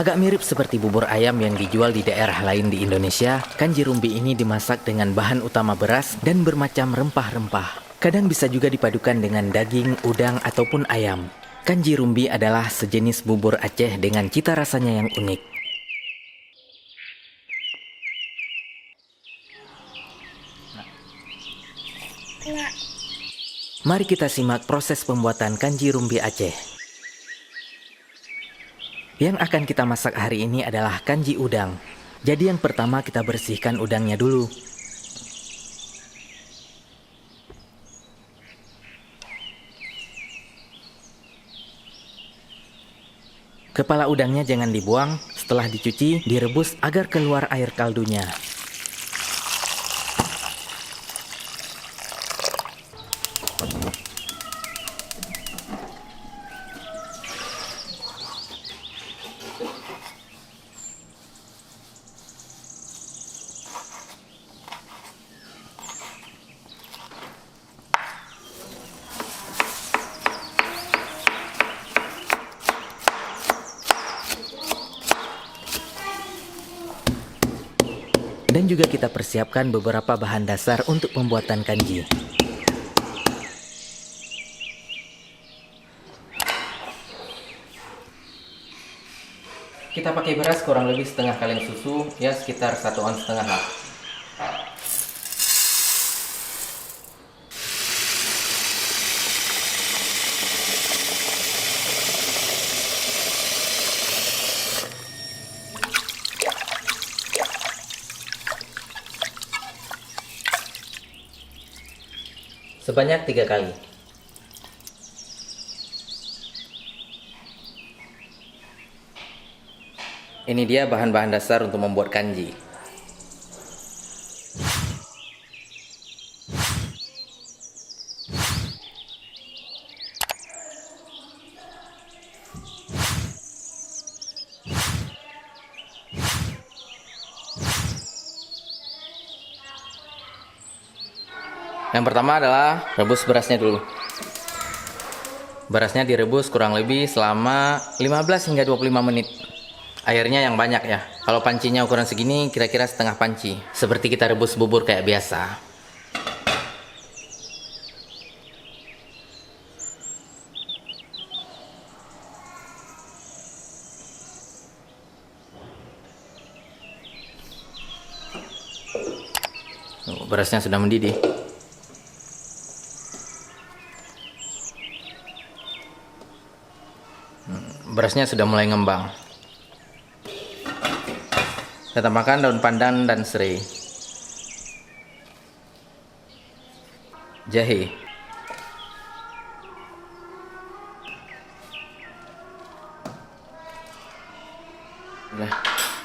Agak mirip seperti bubur ayam yang dijual di daerah lain di Indonesia, kanji rumbi ini dimasak dengan bahan utama beras dan bermacam rempah-rempah. Kadang bisa juga dipadukan dengan daging, udang, ataupun ayam. Kanji rumbi adalah sejenis bubur Aceh dengan cita rasanya yang unik. Mari kita simak proses pembuatan kanji rumbi Aceh. Yang akan kita masak hari ini adalah kanji udang. Jadi yang pertama kita bersihkan udangnya dulu. Kepala udangnya jangan dibuang, setelah dicuci, direbus agar keluar air kaldunya. Dan juga kita persiapkan beberapa bahan dasar untuk pembuatan kanji. Kita pakai beras kurang lebih setengah kaleng susu, ya sekitar 1,5 ons lah. Sebanyak 3 kali. Ini dia bahan-bahan dasar untuk membuat kanji. Yang pertama adalah rebus berasnya dulu. Berasnya direbus kurang lebih selama 15 hingga 25 menit. Airnya yang banyak ya. Kalau pancinya ukuran segini kira-kira setengah panci. Seperti kita rebus bubur kayak biasa. Berasnya sudah mendidih. Berasnya sudah mulai ngembang. Kita tambahkan daun pandan dan serai, jahe,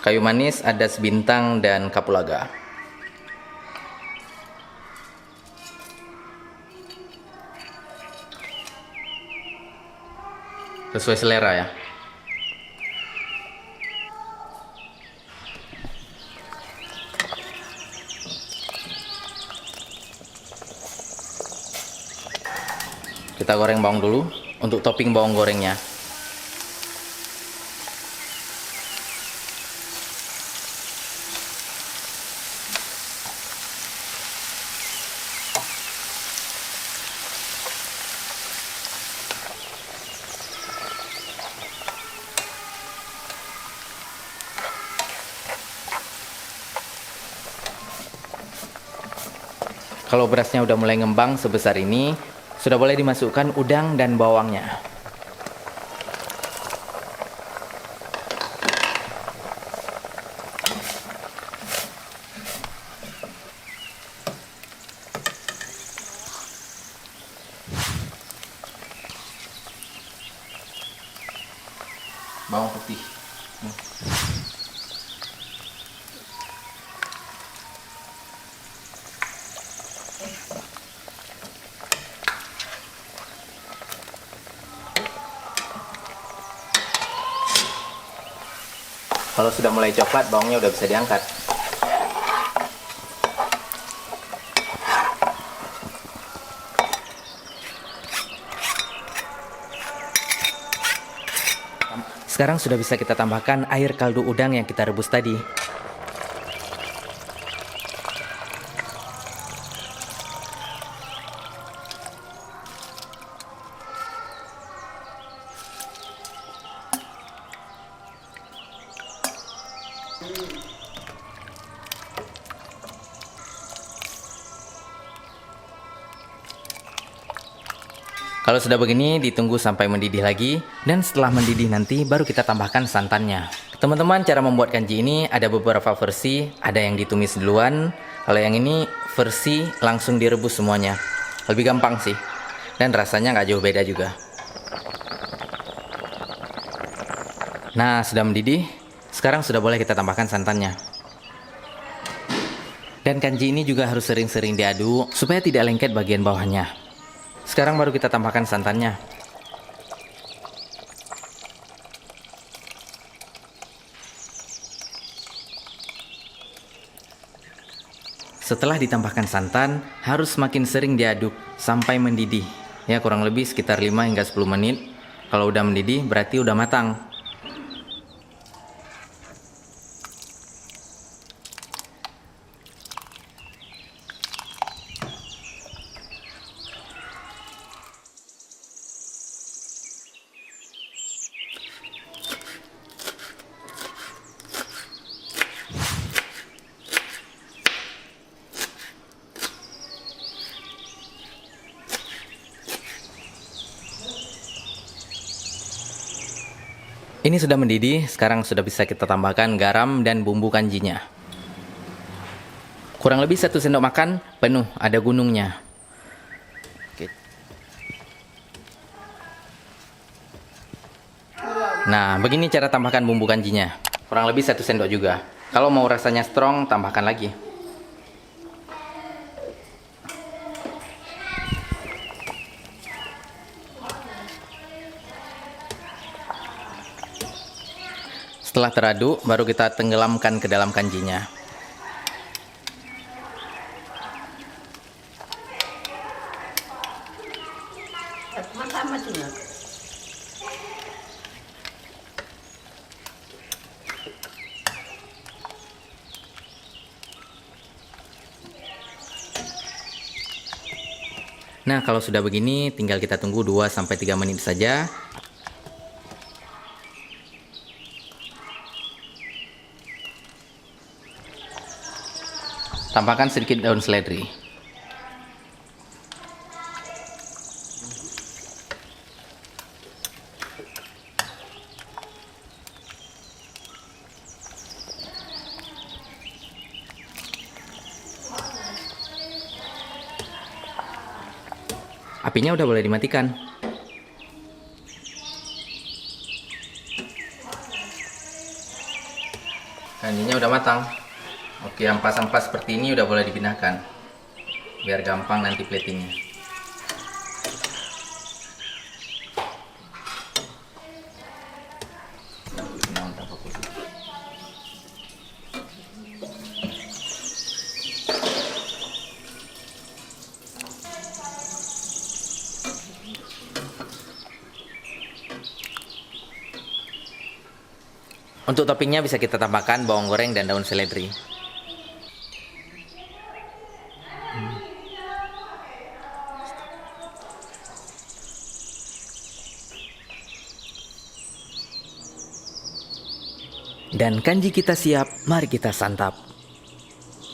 kayu manis, adas bintang, dan kapulaga. Sesuai selera ya. Kita goreng bawang dulu untuk topping bawang gorengnya. Kalau berasnya udah mulai ngembang sebesar ini, sudah boleh dimasukkan udang dan bawangnya. Bawang putih. Kalau sudah mulai coklat, bawangnya udah bisa diangkat. Sekarang sudah bisa kita tambahkan air kaldu udang yang kita rebus tadi. Kalau sudah begini, ditunggu sampai mendidih lagi, dan setelah mendidih nanti baru kita tambahkan santannya. Teman-teman, cara membuat kanji ini ada beberapa versi, ada yang ditumis duluan, kalau yang ini versi langsung direbus semuanya. Lebih gampang sih, dan rasanya nggak jauh beda juga. Nah, sudah mendidih, sekarang sudah boleh kita tambahkan santannya. Dan kanji ini juga harus sering-sering diaduk, supaya tidak lengket bagian bawahnya. Sekarang baru kita tambahkan santannya. Setelah ditambahkan santan, harus semakin sering diaduk sampai mendidih. Ya, kurang lebih sekitar 5 hingga 10 menit. Kalau udah mendidih, berarti udah matang. Ini sudah mendidih, sekarang sudah bisa kita tambahkan garam dan bumbu kanjinya. Kurang lebih 1 sendok makan penuh, ada gunungnya. Oke. Nah, begini cara tambahkan bumbu kanjinya. Kurang lebih 1 sendok juga. Kalau mau rasanya strong, tambahkan lagi. Setelah teraduk, baru kita tenggelamkan ke dalam kanjinya. Nah, kalau sudah begini, tinggal kita tunggu 2-3 menit saja. Tambahkan sedikit daun seledri. Apinya udah boleh dimatikan. Kanjinya udah matang. Oke, ampas-ampas seperti ini udah boleh dipindahkan, biar gampang nanti platingnya. Untuk toppingnya bisa kita tambahkan bawang goreng dan daun seledri. Dan kanji kita siap, mari kita santap.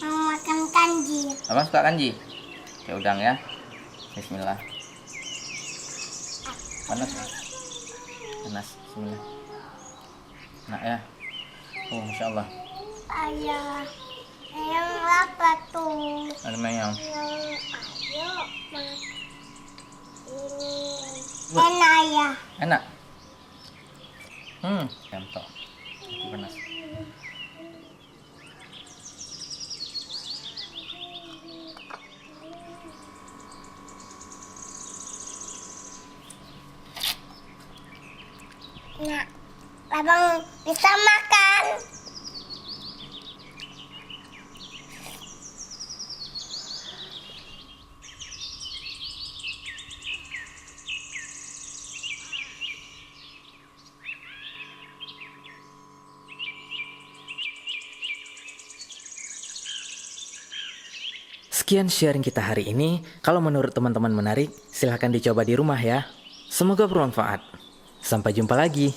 Mau makan kanji. Abang suka kanji? Ya udang ya. Bismillah. Panas ya? Panas. Bismillah. Nah ya. Oh, Masya Allah. Ayah. Ayam apa tuh? Ada ayam. Ayo, ini. Enak ya. Enak. Contoh. Panas. Nah, abang bisa makan. Sekian sharing kita hari ini. Kalau menurut teman-teman menarik, silahkan dicoba di rumah ya. Semoga bermanfaat. Sampai jumpa lagi.